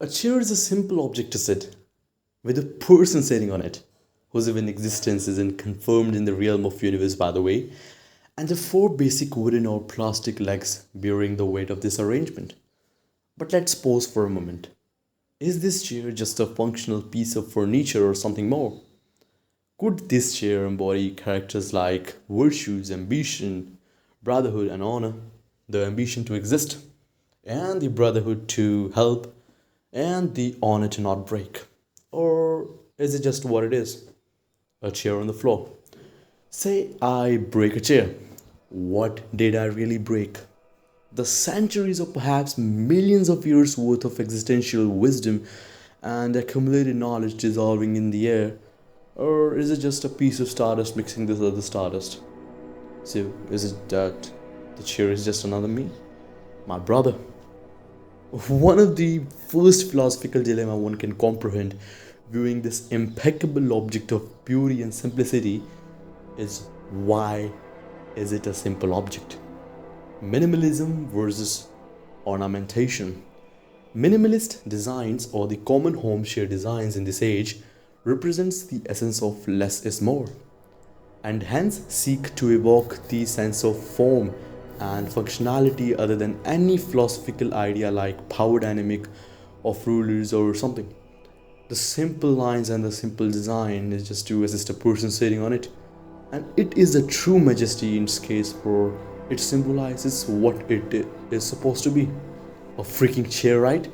A chair is a simple object to sit, with a person sitting on it, whose even existence isn't confirmed in the realm of universe, by the way, and the four basic wooden or plastic legs bearing the weight of this arrangement. But let's pause for a moment. Is this chair just a functional piece of furniture or something more? Could this chair embody characters like virtues, ambition, brotherhood, and honor? The ambition to exist, and the brotherhood to help, and the honor to not break? Or is it just what it is? A chair on the floor. Say I break a chair. What did I really break? The centuries or perhaps millions of years worth of existential wisdom and accumulated knowledge dissolving in the air? Or is it just a piece of stardust mixing with other stardust? So, is it that the chair is just another me? My brother. One of the first philosophical dilemma one can comprehend viewing this impeccable object of beauty and simplicity is why is it a simple object? Minimalism versus ornamentation. Minimalist designs or the common home share designs in this age represents the essence of less is more and hence seek to evoke the sense of form and functionality other than any philosophical idea like power dynamic of rulers or something. The simple lines and the simple design is just to assist a person sitting on it, and it is a true majesty in its case, for it symbolizes what it is supposed to be, a freaking chair, right?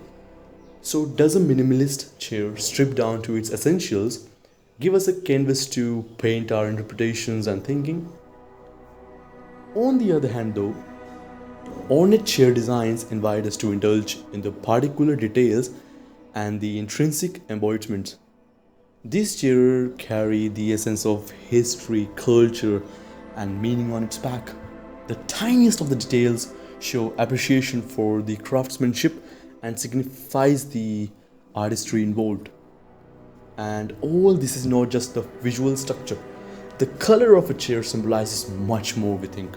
So, does a minimalist chair, stripped down to its essentials, give us a canvas to paint our interpretations and thinking? On the other hand, though, ornate chair designs invite us to indulge in the particular details and the intrinsic embodiments. These chairs carry the essence of history, culture, and meaning on its back. The tiniest of the details show appreciation for the craftsmanship and signifies the artistry involved. And all this is not just the visual structure. The color of a chair symbolizes much more, we think.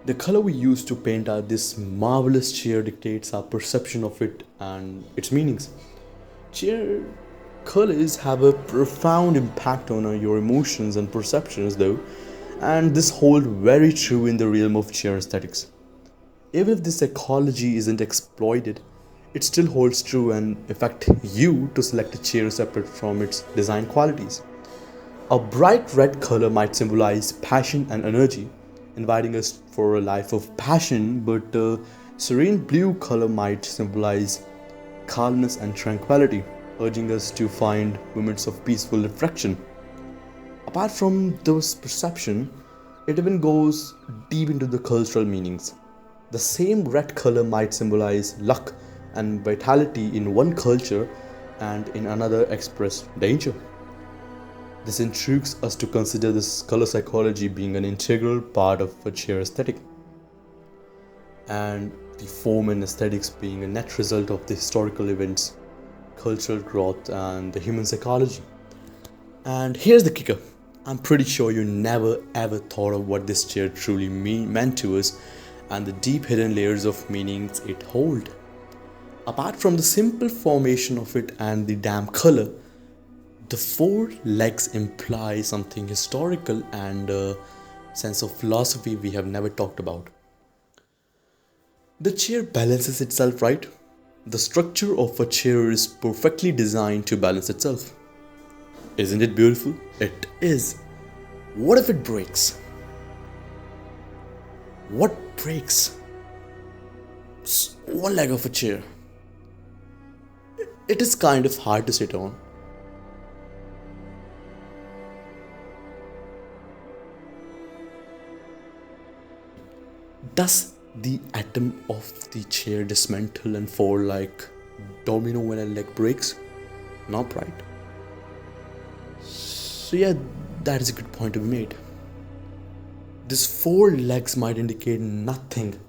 The color we use to paint out this marvelous chair dictates our perception of it and its meanings. Chair colors have a profound impact on your emotions and perceptions, though, and this holds very true in the realm of chair aesthetics. Even if this psychology isn't exploited, it still holds true and affect you to select a chair separate from its design qualities. A bright red color might symbolize passion and energy, inviting us for a life of passion, but a serene blue color might symbolize calmness and tranquility, urging us to find moments of peaceful reflection. Apart from this perception, it even goes deep into the cultural meanings. The same red color might symbolize luck and vitality in one culture and in another express danger. This intrigues us to consider this color psychology being an integral part of a chair aesthetic, and the form and aesthetics being a net result of the historical events, cultural growth, and the human psychology. And here's the kicker. I'm pretty sure you never ever thought of what this chair truly meant to us and the deep hidden layers of meanings it holds. Apart from the simple formation of it and the damn color, the four legs imply something historical and a sense of philosophy we have never talked about. The chair balances itself, right? The structure of a chair is perfectly designed to balance itself. Isn't it beautiful? It is. What if it breaks? What breaks? One leg of a chair. It is kind of hard to sit on. Does the atom of the chair dismantle and fall like domino when a leg breaks? Not right. So yeah, that is a good point to be made. These four legs might indicate nothing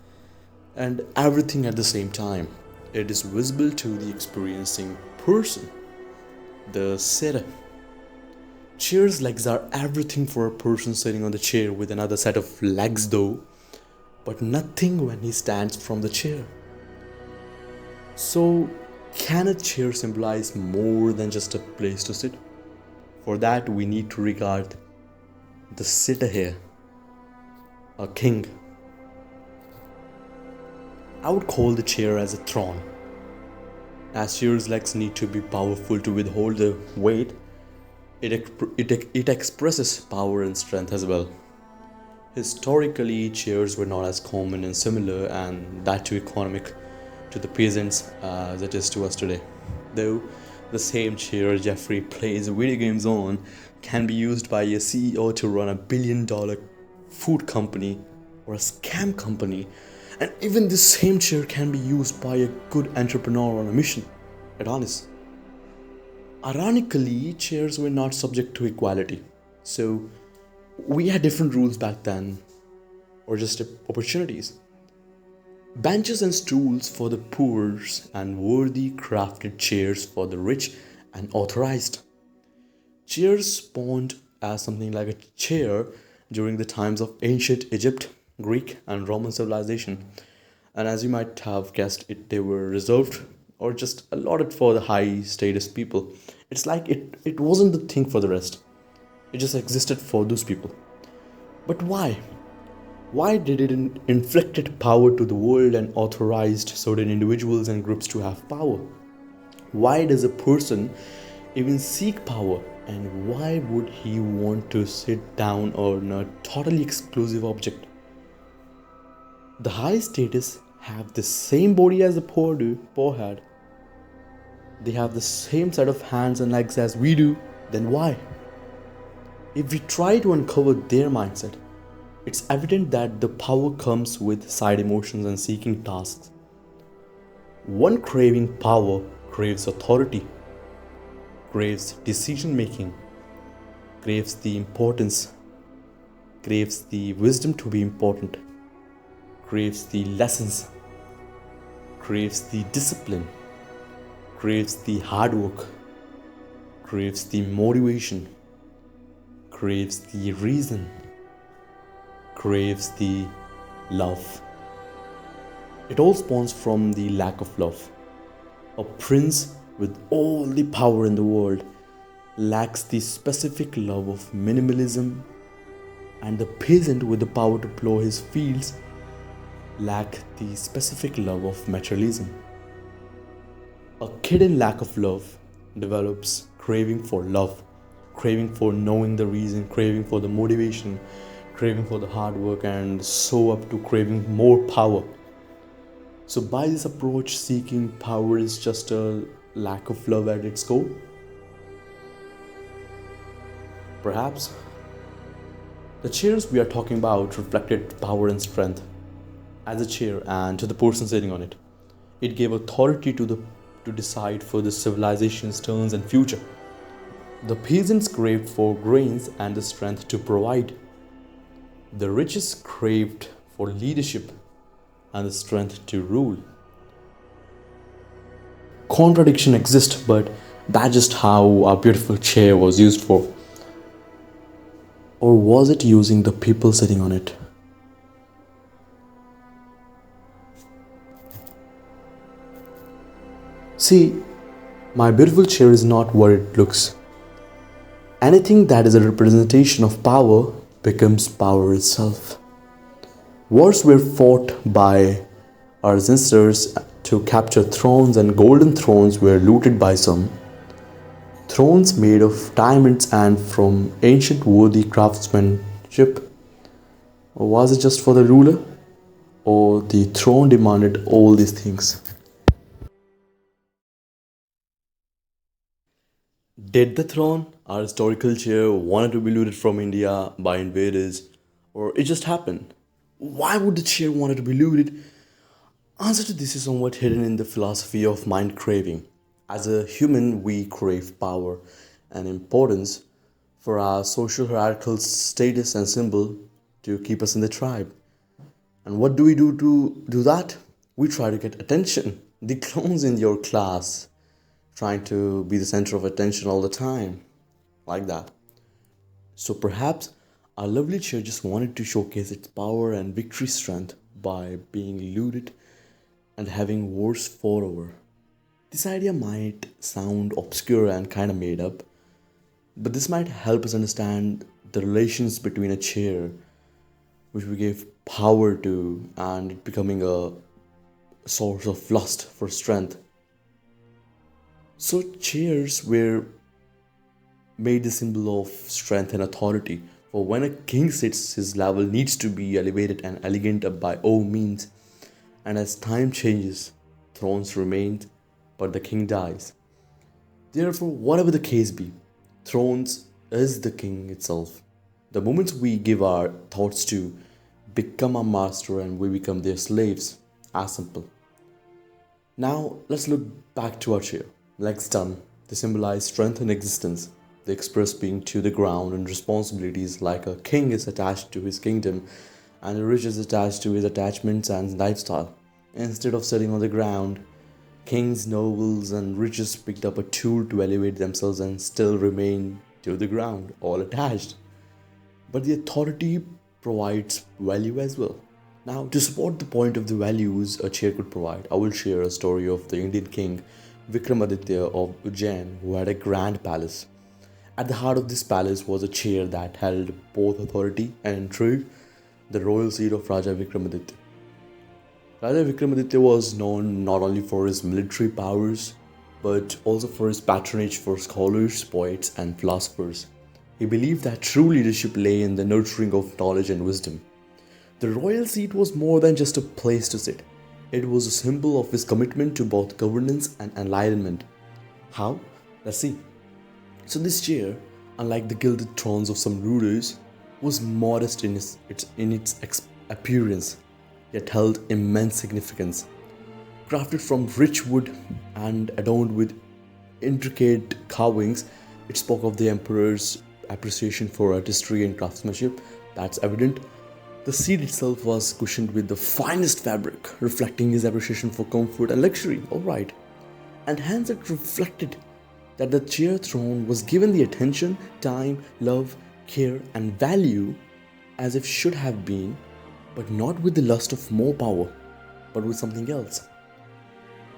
and everything at the same time. It is visible to the experiencing person, the sitter. Chair's legs are everything for a person sitting on the chair with another set of legs, though, but nothing when he stands from the chair. So, Can a chair symbolize more than just a place to sit? For that, we need to regard the sitter here, a king. I would call the chair as a throne. As chair's legs need to be powerful to withhold the weight, it expresses power and strength as well. Historically, chairs were not as common and similar, and that too economic to the peasants as it is to us today. Though the same chair Jeffrey plays video games on can be used by a CEO to run $1 billion food company or a scam company, and even the same chair can be used by a good entrepreneur on a mission. At honest. Ironically, chairs were not subject to equality, so we had different rules back then, or just opportunities. Benches and stools for the poor, and worthy crafted chairs for the rich and authorized. Chairs spawned as something like a chair during the times of ancient Egypt, Greek, and Roman civilization. And as you might have guessed, they were reserved or just allotted for the high status people. It's like it wasn't the thing for the rest. It just existed for those people. But why? Why did it inflicted power to the world and authorized certain individuals and groups to have power? Why does a person even seek power, and why would he want to sit down on a totally exclusive object? The high status have the same body as the poor do, poor had. They have the same set of hands and legs as we do, then why? If we try to uncover their mindset, it's evident that the power comes with side emotions and seeking tasks. One craving power craves authority, craves decision making, craves the importance, craves the wisdom to be important, craves the lessons, craves the discipline, craves the hard work, craves the motivation, craves the reason, craves the love. It all spawns from the lack of love. A prince with all the power in the world lacks the specific love of minimalism, and the peasant with the power to plow his fields lack the specific love of materialism. A kid in lack of love develops craving for love, craving for knowing the reason, craving for the motivation, craving for the hard work, and so up to craving more power. So by this approach, seeking power is just a lack of love at its core. Perhaps the chairs we are talking about reflected power and strength as a chair, and to the person sitting on it. It gave authority to decide for the civilization's turns and future. The peasants craved for grains and the strength to provide. The richest craved for leadership and the strength to rule. Contradiction exists, but that's just how our beautiful chair was used for. Or was it using the people sitting on it? See, my beautiful chair is not what it looks. Anything that is a representation of power becomes power itself. Wars were fought by our ancestors to capture thrones, and golden thrones were looted by some. Thrones made of diamonds and from ancient worthy craftsmanship. Or was it just for the ruler? Or the throne demanded all these things? Did the throne, our historical chair, wanted to be looted from India by invaders, or it just happened? Why would the chair wanted to be looted? Answer to this is somewhat hidden in the philosophy of mind craving. As a human, we crave power and importance for our social hierarchical status and symbol to keep us in the tribe. And what do we do to do that? We try to get attention. The clones in your class trying to be the center of attention all the time, like that. So perhaps our lovely chair just wanted to showcase its power and victory strength by being looted and having wars fought over. This idea might sound obscure and kind of made up, but this might help us understand the relations between a chair, which we gave power to, and it becoming a source of lust for strength. So, chairs were made the symbol of strength and authority. For when a king sits, his level needs to be elevated and elegant by all means. And as time changes, thrones remain, but the king dies. Therefore, whatever the case be, thrones is the king itself. The moment we give our thoughts to become a master and we become their slaves, as simple. Now, let's look back to our chair. Legs done, they symbolize strength and existence. They express being to the ground and responsibilities like a king is attached to his kingdom and the rich is attached to his attachments and lifestyle. Instead of sitting on the ground, kings, nobles, and riches picked up a tool to elevate themselves and still remain to the ground, all attached. But the authority provides value as well. Now, to support the point of the values a chair could provide, I will share a story of the Indian king Vikramaditya of Ujjain, who had a grand palace. At the heart of this palace was a chair that held both authority and intrigue, the royal seat of Raja Vikramaditya. Raja Vikramaditya was known not only for his military powers, but also for his patronage for scholars, poets, and philosophers. He believed that true leadership lay in the nurturing of knowledge and wisdom. The royal seat was more than just a place to sit. It was a symbol of his commitment to both governance and enlightenment. How? Let's see. So this chair, unlike the gilded thrones of some rulers, was modest in its appearance, yet held immense significance. Crafted from rich wood and adorned with intricate carvings, it spoke of the emperor's appreciation for artistry and craftsmanship. That's evident. The seat itself was cushioned with the finest fabric, reflecting his appreciation for comfort and luxury. Alright. And hence it reflected that the chair throne was given the attention, time, love, care, and value as if should have been, but not with the lust of more power, but with something else.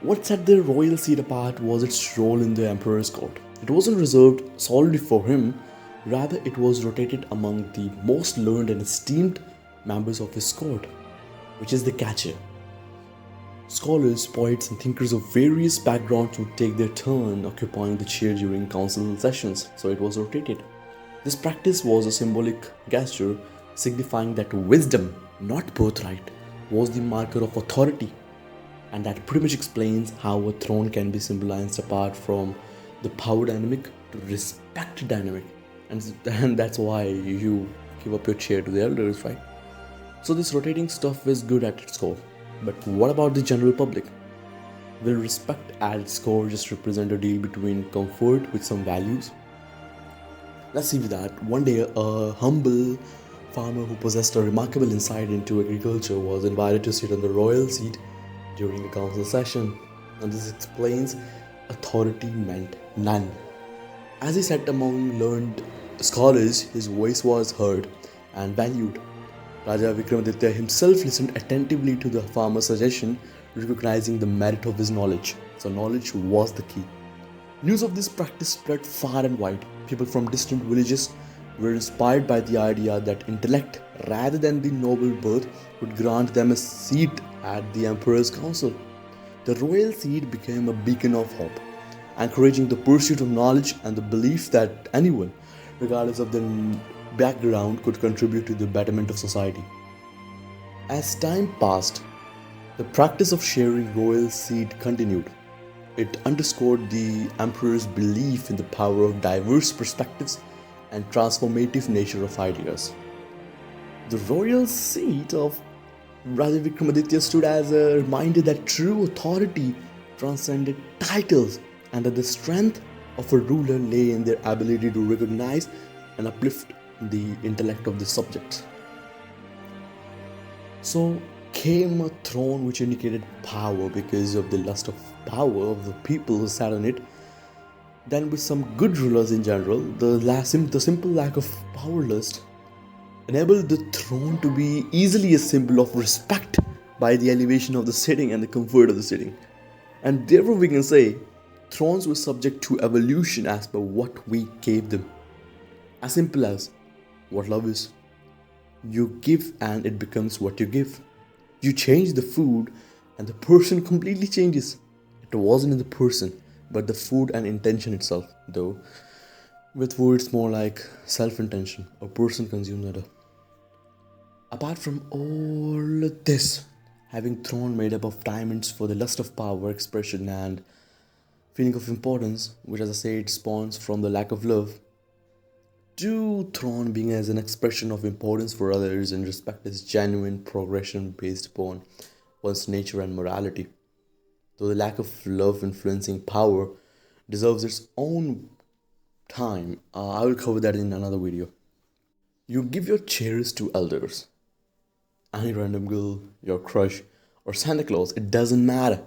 What set the royal seat apart was its role in the emperor's court. It wasn't reserved solely for him, rather, it was rotated among the most learned and esteemed members of his court, which is the catcher. Scholars, poets, and thinkers of various backgrounds would take their turn occupying the chair during council sessions, so it was rotated. This practice was a symbolic gesture signifying that wisdom, not birthright, was the marker of authority, and that pretty much explains how a throne can be symbolized apart from the power dynamic to respect dynamic, and that's why you give up your chair to the elders, right? So this rotating stuff is good at its core. But what about the general public? Will respect at its core just represent a deal between comfort with some values? Let's see with that. One day, a humble farmer who possessed a remarkable insight into agriculture was invited to sit on the royal seat during a council session. And this explains authority meant none. As he sat among learned scholars, his voice was heard and valued. Raja Vikramaditya himself listened attentively to the farmer's suggestion, recognizing the merit of his knowledge. So knowledge was the key. News of this practice spread far and wide. People from distant villages were inspired by the idea that intellect, rather than the noble birth, would grant them a seat at the emperor's council. The royal seat became a beacon of hope, encouraging the pursuit of knowledge and the belief that anyone, regardless of their background, could contribute to the betterment of society. As time passed, the practice of sharing royal seat continued. It underscored the emperor's belief in the power of diverse perspectives and transformative nature of ideas. The royal seat of Raja Vikramaditya stood as a reminder that true authority transcended titles and that the strength of a ruler lay in their ability to recognize and uplift the intellect of the subjects. So came a throne which indicated power because of the lust of power of the people who sat on it. Then, with some good rulers in general, the simple lack of power lust enabled the throne to be easily a symbol of respect by the elevation of the sitting and the comfort of the sitting. And therefore, we can say thrones were subject to evolution as per what we gave them. As simple as what love is. You give and it becomes what you give. You change the food and the person completely changes. It wasn't in the person, but the food and intention itself, though. With words more like self intention, a person consumes another. Apart from all of this, having throne made up of diamonds for the lust of power, expression, and feeling of importance, which as I said spawns from the lack of love, to throne being as an expression of importance for others and respect as genuine progression based upon one's nature and morality. Though the lack of love influencing power deserves its own time, I will cover that in another video. You give your chairs to elders, any random girl, your crush, or Santa Claus, it doesn't matter.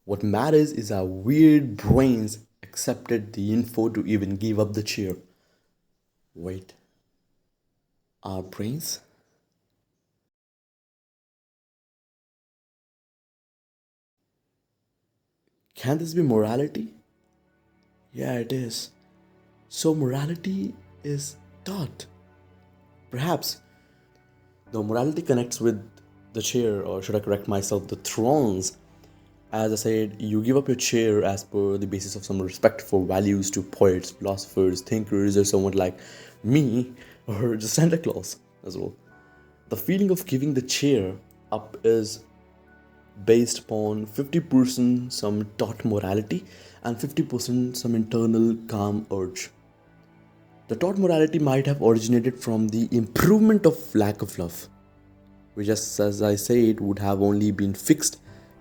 What matters is our weird brains accepted the info to even give up the chair. Wait, our brains? Can this be morality? Yeah, it is. So, morality is taught. Perhaps, though morality connects with the chair, or should I correct myself, the thrones. As I said, you give up your chair as per the basis of some respect for values to poets, philosophers, thinkers, or someone like me, or just Santa Claus as well. The feeling of giving the chair up is based upon 50% some taught morality and 50% some internal calm urge. The taught morality might have originated from the improvement of lack of love, which, as I said, would have only been fixed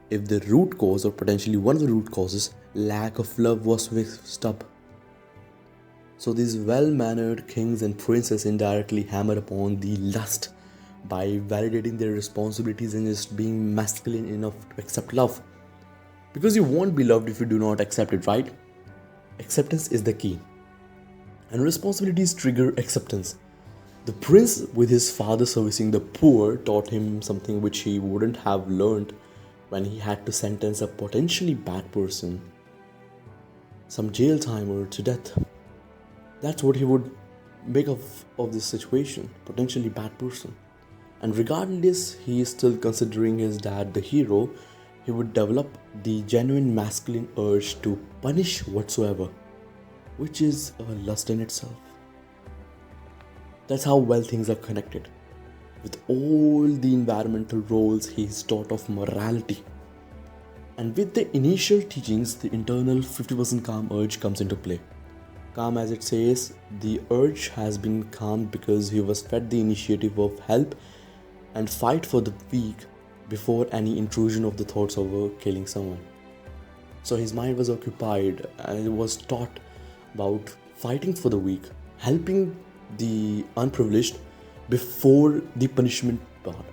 if the root cause, or potentially one of the root causes, lack of love, was fixed up. So these well-mannered kings and princes indirectly hammer upon the lust by validating their responsibilities and just being masculine enough to accept love. Because you won't be loved if you do not accept it, right? Acceptance is the key. And responsibilities trigger acceptance. The prince, with his father servicing the poor, taught him something which he wouldn't have learned when he had to sentence a potentially bad person, some jail time or to death. That's what he would make of this situation, potentially bad person. And regardless, he is still considering his dad the hero, he would develop the genuine masculine urge to punish whatsoever, which is a lust in itself. That's how well things are connected. With all the environmental roles, he is taught of morality. And with the initial teachings, the internal 50% calm urge comes into play. Calm, as it says, the urge has been calmed because he was fed the initiative of help and fight for the weak before any intrusion of the thoughts over killing someone. So his mind was occupied and it was taught about fighting for the weak, helping the unprivileged before the punishment part.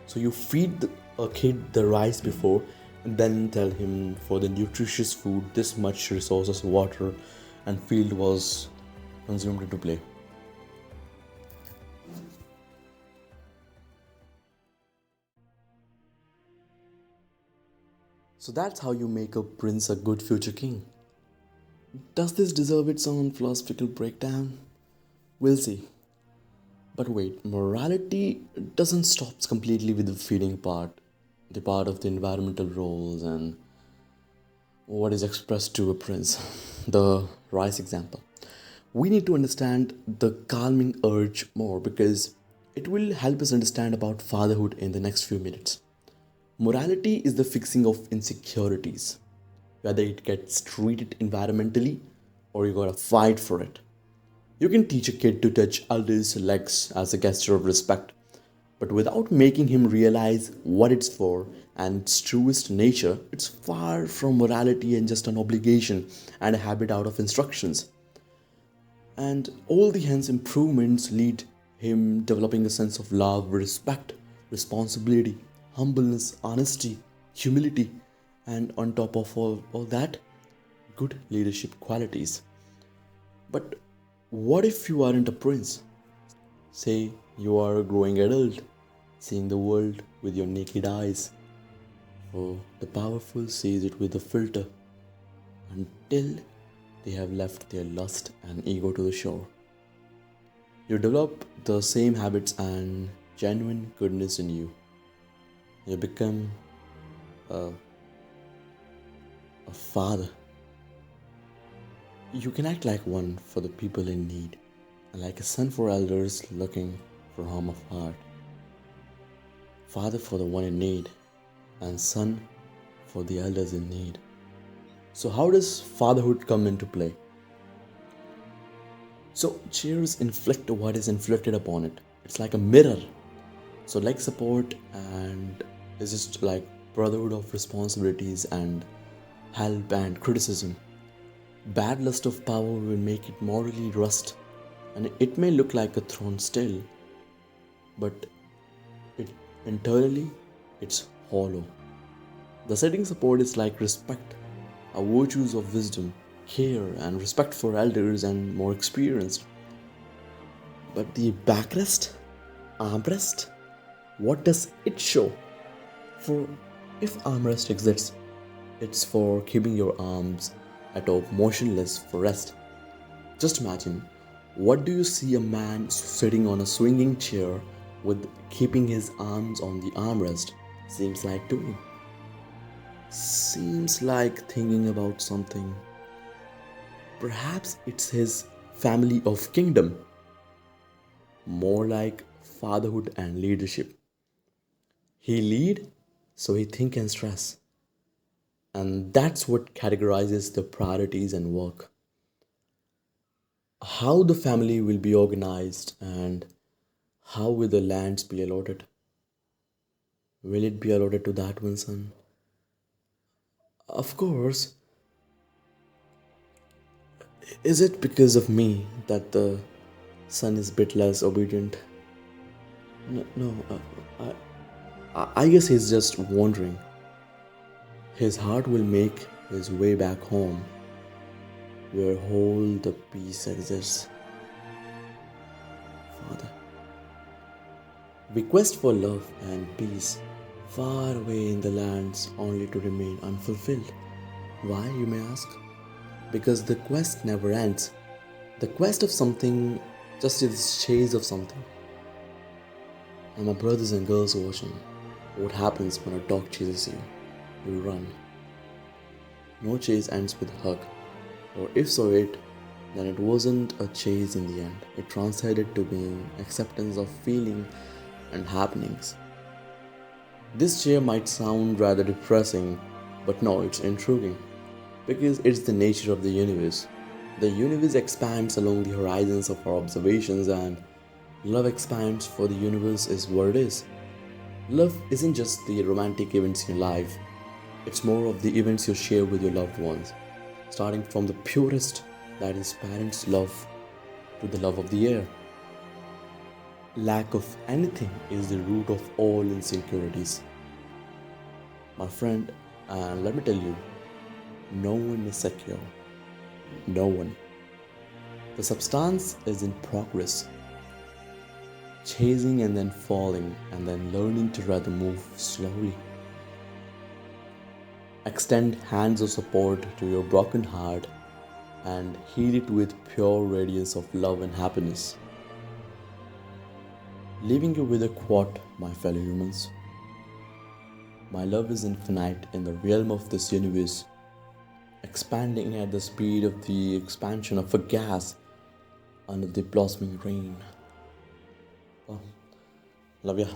So you feed a kid the rice before and then tell him for the nutritious food this much resources, water and field was consumed into play. So that's how you make a prince a good future king. Does this deserve its own philosophical breakdown? We'll see. But wait, morality doesn't stop completely with the feeding part, the part of the environmental roles and what is expressed to a prince, the rice example. We need to understand the calming urge more because it will help us understand about fatherhood in the next few minutes. Morality is the fixing of insecurities, whether it gets treated environmentally or you gotta fight for it. You can teach a kid to touch elders' legs as a gesture of respect, but without making him realize what it's for and its truest nature, it's far from morality and just an obligation and a habit out of instructions. And all the hence improvements lead him developing a sense of love, respect, responsibility, humbleness, honesty, humility, and on top of all that, good leadership qualities. But what if you aren't a prince? Say you are a growing adult, seeing the world with your naked eyes. Oh, the powerful sees it with a filter until they have left their lust and ego to the shore. You develop the same habits and genuine goodness in you. You become a, a father. You can act like one for the people in need, and like a son for elders looking for home of heart. Father for the one in need, and son for the elders in need. So, how does fatherhood come into play? So, cheers inflict what is inflicted upon it. It's like a mirror. So, leg support and is just like brotherhood of responsibilities and help and criticism. Bad lust of power will make it morally rust, and it may look like a throne still, but it internally it's hollow. The setting support is like respect, our virtues of wisdom, care, and respect for elders and more experienced. But the backrest, armrest, what does it show? For if armrest exists, it's for keeping your arms at all motionless for rest. Just imagine, what do you see a man sitting on a swinging chair with keeping his arms on the armrest seems like doing? Seems like thinking about something. Perhaps it's his family of kingdom. More like fatherhood and leadership. He lead, so he think and stress. And that's what categorizes the priorities and work. How the family will be organized and how will the lands be allotted? Will it be allotted to that one son? Of course, is it because of me that the son is a bit less obedient? No, no, I guess he's just wandering. His heart will make his way back home, where whole the peace exists. Father, we quest for love and peace far away in the lands only to remain unfulfilled. Why, you may ask? Because the quest never ends. The quest of something just is chase of something. And my brothers and girls watching, what happens when a dog chases you? You run. No chase ends with a hug. Or if so then it wasn't a chase in the end. It transcended to being acceptance of feeling and happenings. This chair might sound rather depressing, but no, it's intriguing. Because it's the nature of the universe. The universe expands along the horizons of our observations, and love expands for the universe is what it is. Love isn't just the romantic events in your life, it's more of the events you share with your loved ones, starting from the purest, that is parents' love, to the love of the air. Lack of anything is the root of all insecurities. My friend, and let me tell you, no one is secure. No one. The substance is in progress. Chasing and then falling and then learning to rather move slowly. Extend hands of support to your broken heart and heal it with pure radiance of love and happiness. Leaving you with a quote, my fellow humans. My love is infinite in the realm of this universe, expanding at the speed of the expansion of a gas under the blossoming rain. Oh, love ya.